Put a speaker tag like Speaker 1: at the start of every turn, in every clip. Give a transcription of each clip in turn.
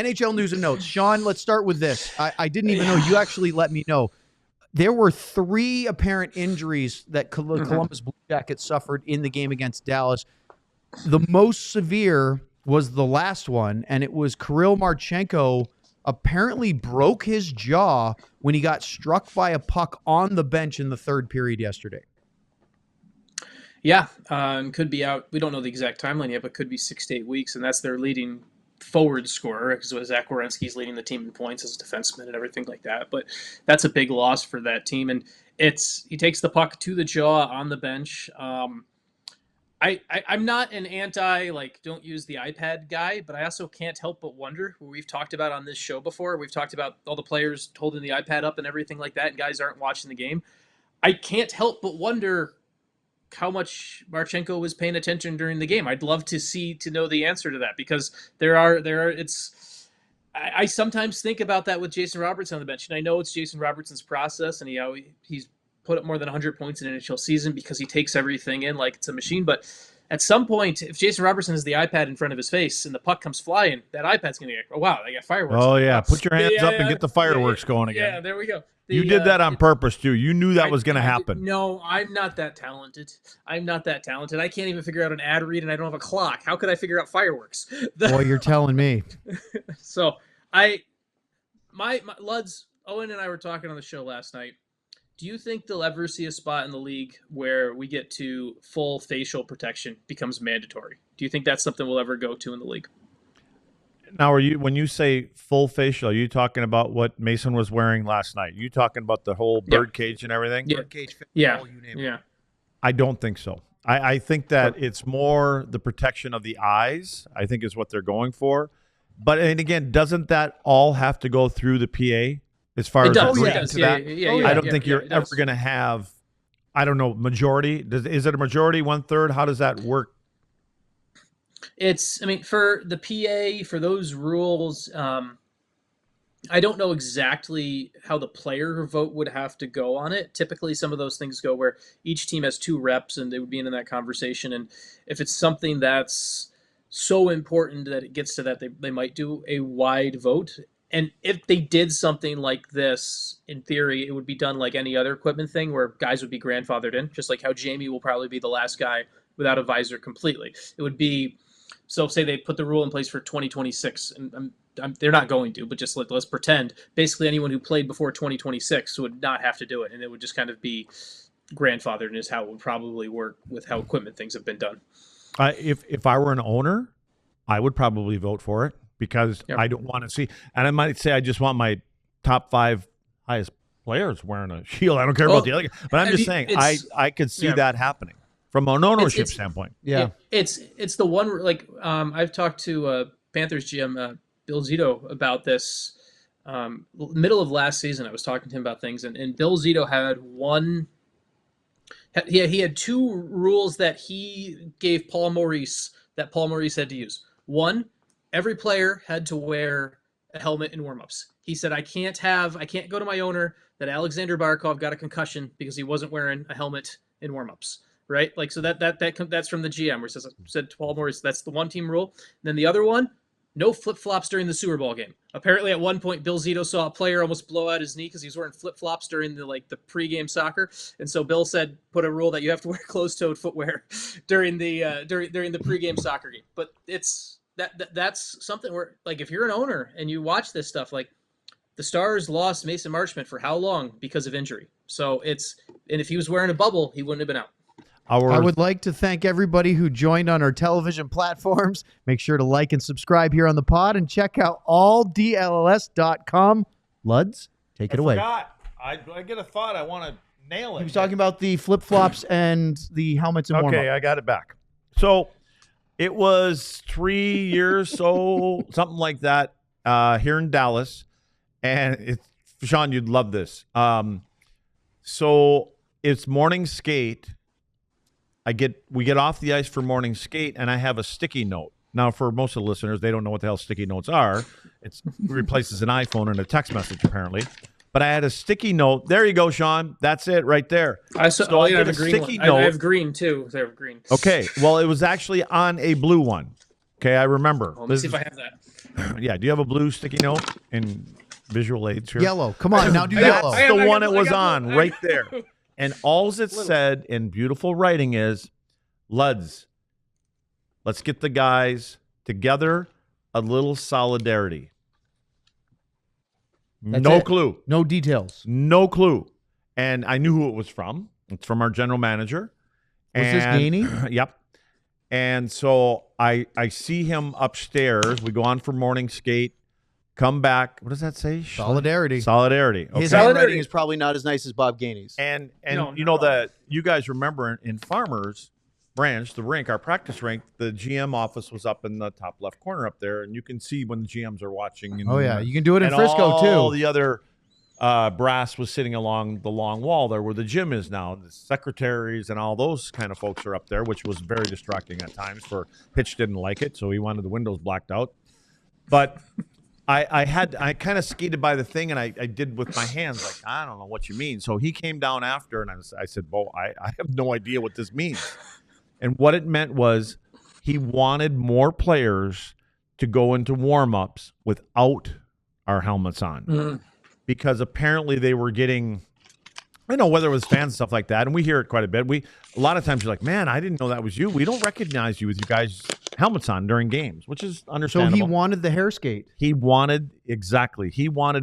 Speaker 1: NHL news and notes. Sean, let's start with this. I didn't even know. You actually let me know. There were 3 apparent injuries that Columbus Blue Jackets suffered in the game against Dallas. The most severe was the last one, and it was Kirill Marchenko apparently broke his jaw when he got struck by a puck on the bench in the 3rd period yesterday.
Speaker 2: Yeah, could be out. We don't know the exact timeline yet, but could be 6 to 8 weeks, and that's their leading forward scorer, because Zach Werenski's leading the team in points as a defenseman and everything like that. But that's a big loss for that team, and he takes the puck to the jaw on the bench. I'm not an anti, don't use the iPad guy, but I also can't help but wonder, who we've talked about on this show before. We've talked about all the players holding the iPad up and everything like that, and guys aren't watching the game. I can't help but wonder how much Marchenko was paying attention during the game. I'd love to know the answer to that, because I sometimes think about that with Jason Robertson on the bench, and I know it's Jason Robertson's process, and he's put up more than 100 points in an NHL season because he takes everything in like it's a machine. But at some point, if Jason Robertson has the iPad in front of his face and the puck comes flying, that iPad's going to get, oh, wow, they got fireworks.
Speaker 3: Oh, yeah. Put your hands up and get the fireworks going again.
Speaker 2: Yeah, there we go.
Speaker 3: You did that on purpose, too. You knew that was going to happen.
Speaker 2: No, I'm not that talented. I can't even figure out an ad read, and I don't have a clock. How could I figure out fireworks?
Speaker 1: Boy, you're telling me.
Speaker 2: So, my Luds, Owen and I were talking on the show last night. Do you think they'll ever see a spot in the league where we get to full facial protection becomes mandatory? Do you think that's something we'll ever go to in the league?
Speaker 3: Now, when you say full facial, are you talking about what Mason was wearing last night? You talking about the whole bird cage and everything?
Speaker 2: Yeah.
Speaker 1: Bird cage,
Speaker 2: yeah.
Speaker 1: you name it.
Speaker 2: Yeah.
Speaker 3: I don't think so. I think that it's more the protection of the eyes, I think, is what they're going for. But, and again, doesn't that all have to go through the PA as far as agreeing to that? I don't think you're ever going to have, I don't know, majority. Is it a majority, 1/3? How does that work?
Speaker 2: For the PA, for those rules, I don't know exactly how the player vote would have to go on it. Typically, some of those things go where each team has 2 reps and they would be in that conversation. And if it's something that's so important that it gets to that, they might do a wide vote. And if they did something like this, in theory, it would be done like any other equipment thing where guys would be grandfathered in, just like how Jamie will probably be the last guy without a visor completely. It would be, so say they put the rule in place for 2026, and they're not going to, but just let's pretend. Basically, anyone who played before 2026 would not have to do it, and it would just kind of be grandfathered, and is how it would probably work with how equipment things have been done.
Speaker 3: If I were an owner, I would probably vote for it, because I don't want to see, and I might say I just want my top 5 highest players wearing a shield. I don't care about the other, but I'm just saying I could see that happening from an ownership standpoint.
Speaker 1: Yeah,
Speaker 2: it's the one, I've talked to Panthers GM Bill Zito about this middle of last season. I was talking to him about things, and Bill Zito had he had 2 rules that he gave Paul Maurice that Paul Maurice had to use. One, every player had to wear a helmet in warmups. He said, I can't go to my owner that Alexander Barkov got a concussion because he wasn't wearing a helmet in warmups. Right? So that's from the GM, where it said to Paul Maurice, that's the one team rule. And then the other one, no flip-flops during the Super Bowl game. Apparently at one point, Bill Zito saw a player almost blow out his knee because he was wearing flip-flops during the pregame soccer. And so Bill said, put a rule that you have to wear closed-toed footwear during the pregame soccer game. But that's something where, if you're an owner and you watch this stuff, the Stars lost Mason Marchment for how long because of injury. So and if he was wearing a bubble, he wouldn't have been out.
Speaker 1: I would like to thank everybody who joined on our television platforms. Make sure to like and subscribe here on the pod, and check out alldlls.com. Luds, take it away.
Speaker 3: I get a thought. I want to nail it.
Speaker 1: He was talking about the flip-flops and the helmets and warm-up.
Speaker 3: Okay, I got it back. So it was 3 years, something like that, here in Dallas. And Sean, you'd love this. So it's morning skate. We get off the ice for morning skate, and I have a sticky note. Now, for most of the listeners, they don't know what the hell sticky notes are. It replaces an iPhone and a text message, apparently. But I had a sticky note. There you go, Sean. That's it right there.
Speaker 2: I have a green one. I have green, too. I have green.
Speaker 3: Okay. Well, it was actually on a blue one. Okay, I remember.
Speaker 2: Let me see if I have that.
Speaker 3: Yeah, do you have a blue sticky note and visual aids here?
Speaker 1: Yellow. Come on, now do
Speaker 3: That's
Speaker 1: yellow.
Speaker 3: the one it was on
Speaker 2: blue.
Speaker 3: right there. And all it said in beautiful writing is, Luds, let's get the guys together, a little solidarity.
Speaker 1: That's
Speaker 3: No
Speaker 1: it.
Speaker 3: clue.
Speaker 1: No details.
Speaker 3: No clue. And I knew who it was from. It's from our general manager.
Speaker 1: Was this Gainey?
Speaker 3: Yep. And so I see him upstairs. We go on for morning skate, come back. What does that say?
Speaker 1: Solidarity.
Speaker 3: Solidarity. Okay.
Speaker 1: His handwriting is probably not as nice as Bob Gainey's.
Speaker 3: And
Speaker 2: No,
Speaker 3: you
Speaker 2: not
Speaker 3: know
Speaker 2: at all.
Speaker 3: that you guys remember in Farmers Branch, the rink, our practice rink, the GM office was up in the top left corner up there, and you can see when the GMs are watching. And
Speaker 1: Oh, yeah. You can do it in
Speaker 3: and
Speaker 1: Frisco,
Speaker 3: all
Speaker 1: too.
Speaker 3: the other brass was sitting along the long wall there where the gym is now. The secretaries and all those kind of folks are up there, which was very distracting at times. For Pitch didn't like it, so he wanted the windows blacked out. But I kind of skated by the thing, and I did with my hands like, I don't know what you mean. So he came down after, and I said, Bo, I have no idea what this means. And what it meant was he wanted more players to go into warm-ups without our helmets on. Because apparently they were getting, I know whether it was fans and stuff like that, and we hear it quite a bit. A lot of times you're like, man, I didn't know that was you. We don't recognize you with you guys' helmets on during games, which is
Speaker 1: So
Speaker 3: understandable.
Speaker 1: he wanted the hair skate.
Speaker 3: He wanted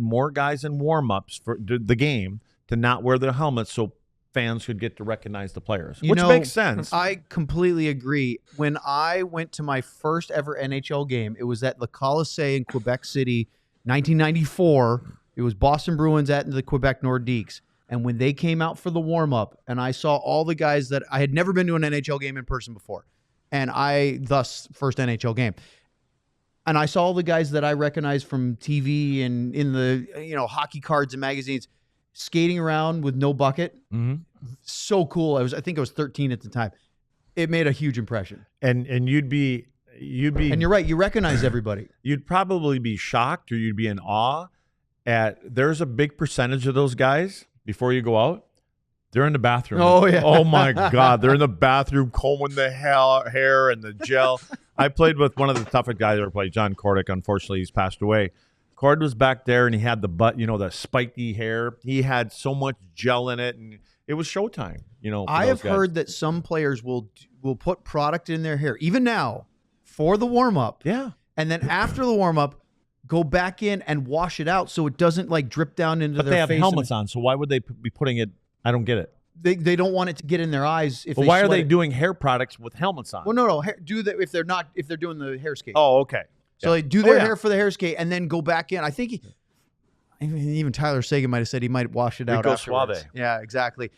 Speaker 3: more guys in warm-ups for the game to not wear their helmets so fans could get to recognize the players, which makes sense.
Speaker 1: I completely agree. When I went to my first ever NHL game, it was at Le Colisée in Quebec City, 1994. It was Boston Bruins at the Quebec Nordiques. And when they came out for the warm-up, and I saw all the guys that I had never been to an NHL game in person before, and first NHL game. And I saw all the guys that I recognized from TV and in the hockey cards and magazines skating around with no bucket.
Speaker 3: Mm-hmm.
Speaker 1: So cool. I think I was 13 at the time. It made a huge impression.
Speaker 3: And you'd be
Speaker 1: And you're right. You recognize everybody.
Speaker 3: You'd probably be shocked, or you'd be in awe at there's a big percentage of those guys before you go out. They're in the bathroom.
Speaker 1: Oh, yeah.
Speaker 3: Oh, my God. They're in the bathroom combing the hair and the gel. I played with one of the toughest guys I ever played, John Kordick. Unfortunately, he's passed away. Cord was back there, and he had the spiky hair. He had so much gel in it, and it was showtime.
Speaker 1: I have heard that some players will put product in their hair, even now, for the warm-up.
Speaker 3: Yeah.
Speaker 1: And then after the warm-up, go back in and wash it out so it doesn't drip down into
Speaker 3: But
Speaker 1: their
Speaker 3: they have
Speaker 1: face.
Speaker 3: helmets on, so why would they be putting it? I don't get it.
Speaker 1: They don't want it to get in their eyes.
Speaker 3: But why are they doing hair products with helmets on?
Speaker 1: Well, no. Do that if they're doing the hair skate.
Speaker 3: Oh, okay.
Speaker 1: So they do their hair for the hair skate and then go back in. I think even Tyler Sagan might have said he might wash it out
Speaker 3: Rico
Speaker 1: afterwards.
Speaker 3: Suave.
Speaker 1: Yeah, exactly.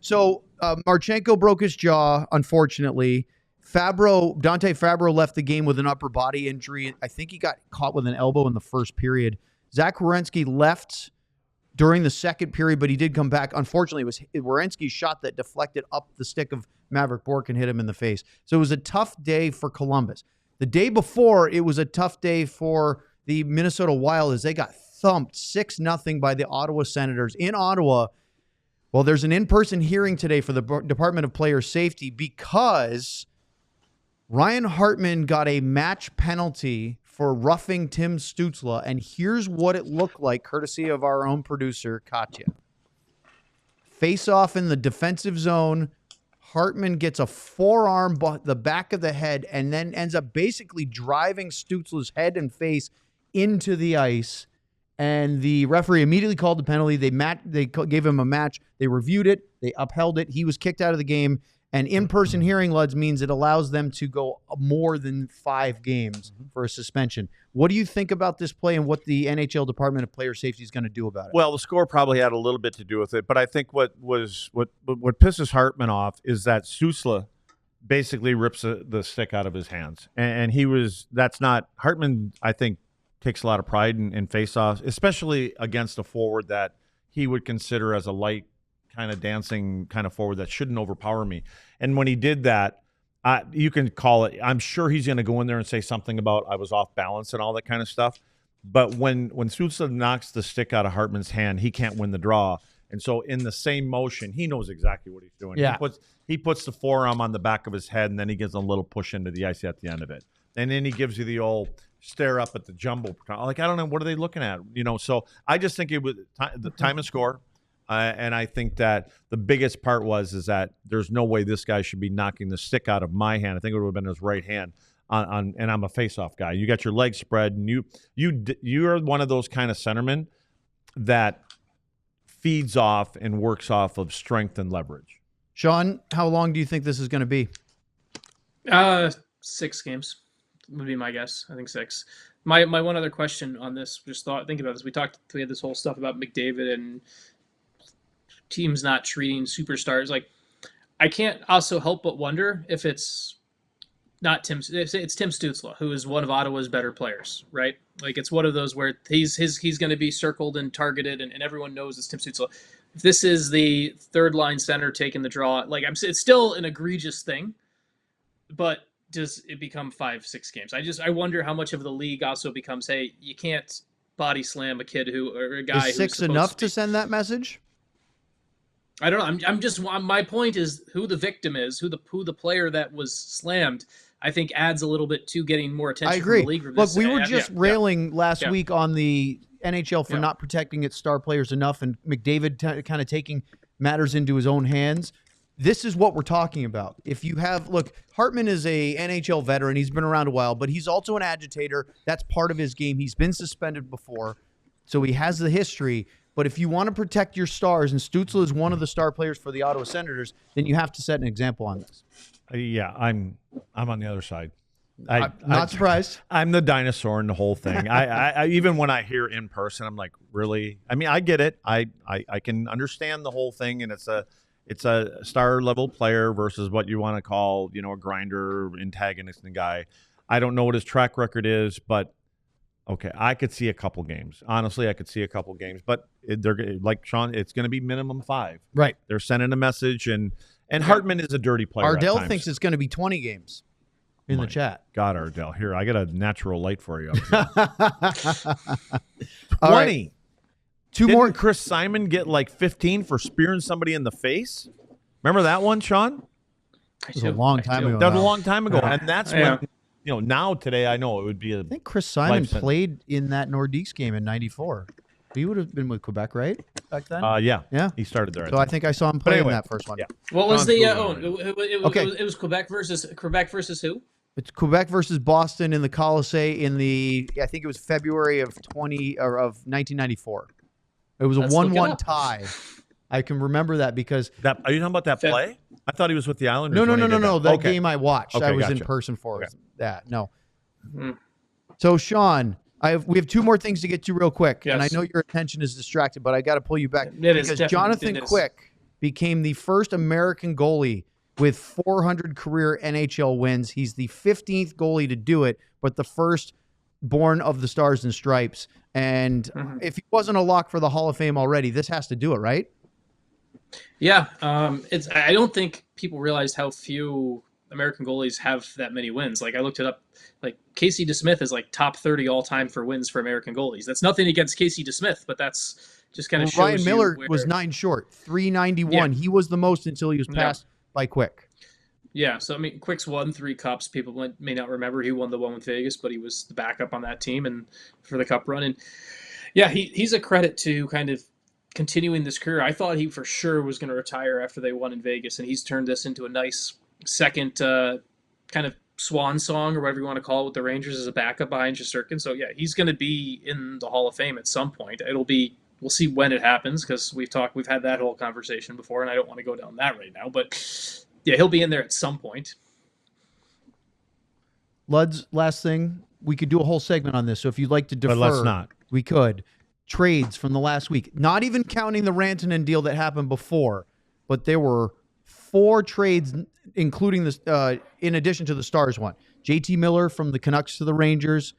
Speaker 1: So Marchenko broke his jaw, unfortunately. Dante Fabro left the game with an upper body injury. I think he got caught with an elbow in the first period. Zach Werenski left during the second period, but he did come back. Unfortunately, it was Werenski's shot that deflected up the stick of Maverick Bourque and hit him in the face. So it was a tough day for Columbus. The day before, it was a tough day for the Minnesota Wild as they got thumped 6-0 by the Ottawa Senators in Ottawa. Well, there's an in-person hearing today for the Department of Player Safety because Ryan Hartman got a match penalty for roughing Tim Stützle, and here's what it looked like, courtesy of our own producer, Katya. Face-off in the defensive zone. Hartman gets a forearm the back of the head and then ends up basically driving Stützle's head and face into the ice. And the referee immediately called the penalty. They gave him a match. They reviewed it. They upheld it. He was kicked out of the game. And in-person hearing, Luds, means it allows them to go more than 5 games for a suspension. What do you think about this play and what the NHL Department of Player Safety is going to do about it?
Speaker 3: Well, the score probably had a little bit to do with it, but I think what pisses Hartman off is that Stützle basically rips the stick out of his hands, and Hartman. I think takes a lot of pride in face-offs, especially against a forward that he would consider as a light kind of dancing kind of forward that shouldn't overpower me. And when he did that, you can call it, I'm sure he's going to go in there and say something about I was off balance and all that kind of stuff. But when Stützle knocks the stick out of Hartman's hand, he can't win the draw. And so in the same motion, he knows exactly what he's doing.
Speaker 1: Yeah.
Speaker 3: He puts the forearm on the back of his head, and then he gives a little push into the ice at the end of it. And then he gives you the old stare up at the jumbo. Like, I don't know, what are they looking at? So I just think it was the time and score. And I think that the biggest part is that there's no way this guy should be knocking the stick out of my hand. I think it would have been his right hand and I'm a face-off guy. You got your legs spread, and you're one of those kind of centermen that feeds off and works off of strength and leverage.
Speaker 1: Sean, how long do you think this is going to be?
Speaker 2: 6 games would be my guess. I think 6. My one other question on this, thinking about this. We had this whole stuff about McDavid and teams not treating superstars. Like, I can't also help but wonder if it's not Tim. It's Tim Stützle, who is one of Ottawa's better players, right? Like, it's one of those where he's going to be circled and targeted, and everyone knows it's Tim Stützle. If this is the third line center taking the draw, like, it's still an egregious thing, but does it become 5-6 games? I wonder how much of the league also becomes, hey, you can't body slam a kid or a guy.
Speaker 1: Is 6 enough to send that message?
Speaker 2: I don't know. My point is who the victim is, who the player that was slammed, I think adds a little bit to getting more attention.
Speaker 1: I agree.
Speaker 2: From the league.
Speaker 1: Look, we were just railing last week on the NHL for not protecting its star players enough, and McDavid kind of taking matters into his own hands. This is what we're talking about. If you have, look, Hartman is a NHL veteran. He's been around a while, but he's also an agitator. That's part of his game. He's been suspended before, so he has the history. But if you want to protect your stars, and Stützle is one of the star players for the Ottawa Senators, then you have to set an example on this.
Speaker 3: Yeah, I'm on the other side.
Speaker 1: I'm not surprised.
Speaker 3: I'm the dinosaur in the whole thing. I even when I hear in person, I'm like, really? I mean, I get it. I can understand the whole thing, and it's a star level player versus what you want to call, a grinder, antagonist guy. I don't know what his track record is, but okay, I could see a couple games. Honestly, I could see a couple games, but they're like Sean. It's going to be minimum 5.
Speaker 1: Right.
Speaker 3: They're sending a message, and Hartman is a dirty player.
Speaker 1: Ardell thinks it's going to be 20 games in the chat.
Speaker 3: God, Ardell, here I got a natural light for you. 20.
Speaker 1: Right.
Speaker 3: Didn't Chris Simon get like 15 for spearing somebody in the face? Remember that one, Sean?
Speaker 1: It was a long time ago.
Speaker 3: That was a long time ago, and that's when. Now today I know it would be.
Speaker 1: I think Chris Simon played in that Nordiques game in '94. He would have been with Quebec, right? Back then.
Speaker 3: Yeah. He started there.
Speaker 1: So I think I saw him play in that first one.
Speaker 3: Yeah.
Speaker 2: What was the? It was Quebec versus who?
Speaker 1: It's Quebec versus Boston in the Colisée I think it was February of 1994. It was a 1-1 tie. I can remember that because
Speaker 3: are you talking about that play? I thought he was with the Islanders.
Speaker 1: No. That game I watched, I was in person for that. No. Mm-hmm. So Sean, we have 2 more things to get to real quick, and I know your attention is distracted, but I got to pull you back because Jonathan Quick became the first American goalie with 400 career NHL wins. He's the 15th goalie to do it, but the first born of the Stars and Stripes. And if he wasn't a lock for the Hall of Fame already, this has to do it, right?
Speaker 2: Yeah, I don't think people realize how few American goalies have that many wins. Like, I looked it up. Like, Casey DeSmith is like top 30 all time for wins for American goalies. That's nothing against Casey DeSmith, but that's just kind of shows
Speaker 1: Ryan Miller was 9 short, 391. He was the most until he was passed by Quick.
Speaker 2: Yeah, so I mean, Quick's won 3 cups. People may not remember he won the one with Vegas, but he was the backup on that team and for the cup run. And yeah, he's a credit to kind of continuing this career. I thought he for sure was going to retire after they won in Vegas, and he's turned this into a nice second kind of swan song or whatever you want to call it with the Rangers as a backup behind Shesterkin. So yeah, he's going to be in the Hall of Fame at some point. We'll see when it happens because we've had that whole conversation before, and I don't want to go down that right now. But yeah, he'll be in there at some point.
Speaker 1: Luds, last thing, we could do a whole segment on this. So if you'd like to defer,
Speaker 3: but let's not.
Speaker 1: We could. Trades from the last week, not even counting the Rantanen deal that happened before, but there were 4 trades, including this, in addition to the Stars one. JT Miller from the Canucks to the Rangers.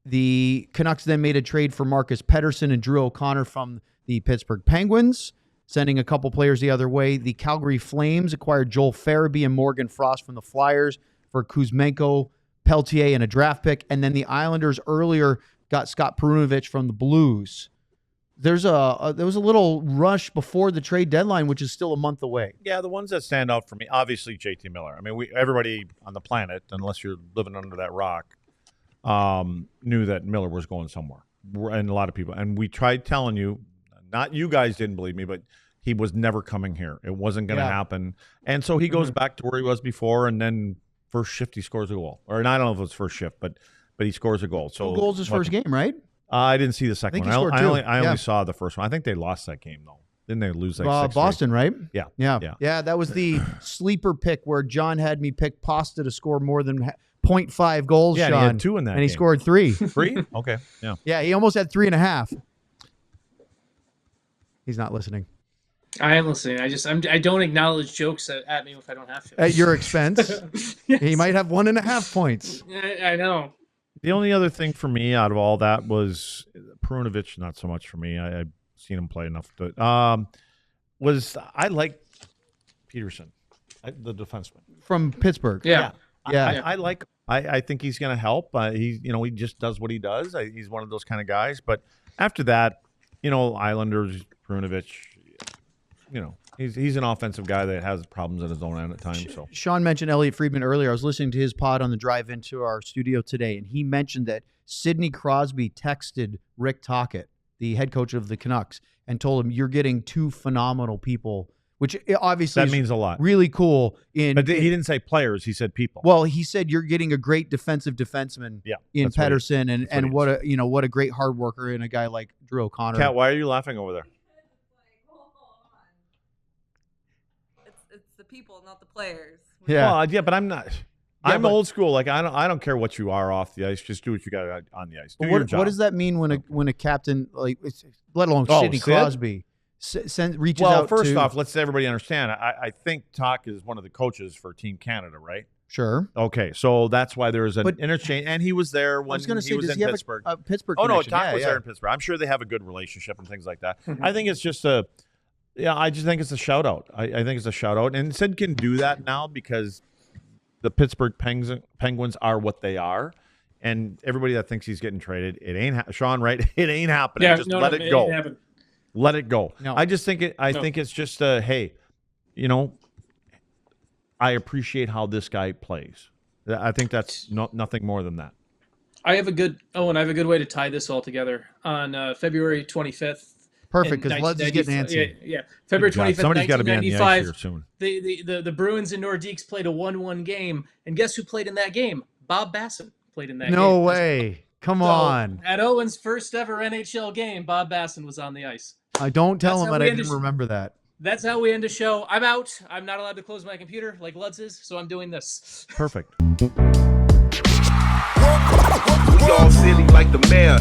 Speaker 1: The Canucks then made a trade for Marcus Pettersson and Drew O'Connor from the Pittsburgh Penguins, sending a couple players the other way. The Calgary Flames acquired Joel Farabee and Morgan Frost from the Flyers for Kuzmenko, Peltier, and a draft pick. And then the Islanders earlier got Scott Perunovich from the Blues. there was a little rush before the trade deadline, which is still a month away.
Speaker 3: Yeah, the ones that stand out for me, obviously JT Miller. I mean, everybody on the planet, unless you're living under that rock, knew that Miller was going somewhere. And a lot of people. And we tried telling you, not you guys didn't believe me, but he was never coming here. It wasn't going to happen. And so he goes back to where he was before, and then first shift he scores a goal. Or I don't know if it was first shift, but he scores a goal. So
Speaker 1: 2 goals his first game, right?
Speaker 3: I didn't see the second
Speaker 1: I think
Speaker 3: one.
Speaker 1: he scored 2.
Speaker 3: I only saw the first one. I think they lost that game, though. Didn't they lose like 6-3?
Speaker 1: Boston, right?
Speaker 3: Yeah.
Speaker 1: Yeah, that was the sleeper pick where John had me pick Pasta to score more than 0.5 goals,
Speaker 3: Yeah,
Speaker 1: Sean.
Speaker 3: and he had 2 in that
Speaker 1: and he
Speaker 3: game.
Speaker 1: scored 3.
Speaker 3: 3? Okay, yeah.
Speaker 1: Yeah, he almost had 3.5. He's not listening.
Speaker 2: I am listening. I don't acknowledge jokes at me if I don't have to.
Speaker 1: At your expense.
Speaker 2: Yes.
Speaker 1: He might have 1.5 points.
Speaker 2: I know.
Speaker 3: The only other thing for me out of all that was Perunovic, not so much for me. I've seen him play enough. But I like Peterson, the defenseman.
Speaker 1: From Pittsburgh.
Speaker 2: Yeah.
Speaker 3: I like. I think he's going to help. He just does what he does. He's one of those kind of guys. But after that, Islanders, Perunovic, he's an offensive guy that has problems at his own end at times. So
Speaker 1: Sean mentioned Elliot Friedman earlier. I was listening to his pod on the drive into our studio today, and he mentioned that Sidney Crosby texted Rick Tocchet, the head coach of the Canucks, and told him, "You're getting 2 phenomenal people," which obviously
Speaker 3: that means a lot.
Speaker 1: Really cool.
Speaker 3: But he didn't say players; he said people.
Speaker 1: Well, he said you're getting a great defensive defenseman in Pettersson, and what a great hard worker in a guy like Drew O'Connor.
Speaker 3: Kat, why are you laughing over there?
Speaker 4: It's the people, not the players.
Speaker 1: Yeah.
Speaker 3: Well, but I'm not. I'm old school. Like I don't care what you are off the ice. Just do what you got on the ice. Do your job.
Speaker 1: What does that mean when a captain, like, let alone Sidney
Speaker 3: Sid?
Speaker 1: Crosby, reaches
Speaker 3: Well,
Speaker 1: out?
Speaker 3: first
Speaker 1: to,
Speaker 3: off, let's everybody understand. I think Talk is one of the coaches for Team Canada, right?
Speaker 1: Sure.
Speaker 3: Okay, so that's why there is an interchange, and he was there when he was in Pittsburgh.
Speaker 1: A Pittsburgh
Speaker 3: Oh no,
Speaker 1: connection?
Speaker 3: Talk was there in Pittsburgh. I'm sure they have a good relationship and things like that. I think it's just I just think it's a shout out. I think it's a shout out, and Sid can do that now because the Pittsburgh Penguins are what they are, and everybody that thinks he's getting traded, it ain't Sean, right? It ain't happening.
Speaker 2: Yeah,
Speaker 3: just let it go. Let it go.
Speaker 1: No.
Speaker 3: I just think I think it's just hey, I appreciate how this guy plays. I think that's nothing more than that.
Speaker 2: I have a good way to tie this all together. On February 25th.
Speaker 1: Perfect, because Luds is getting antsy.
Speaker 2: Yeah. February 25th,
Speaker 3: Somebody's got to be on the ice here soon.
Speaker 2: The Bruins and Nordiques played a 1-1 game, and guess who played in that game? Bob Basson played in that game.
Speaker 1: No way. Come on.
Speaker 2: At Owen's first ever NHL game, Bob Basson was on the ice.
Speaker 1: I don't tell him that I didn't remember that.
Speaker 2: That's how we end the show. I'm out. I'm not allowed to close my computer like Luds is, so I'm doing this.
Speaker 3: Perfect.
Speaker 5: We all silly like the mayor.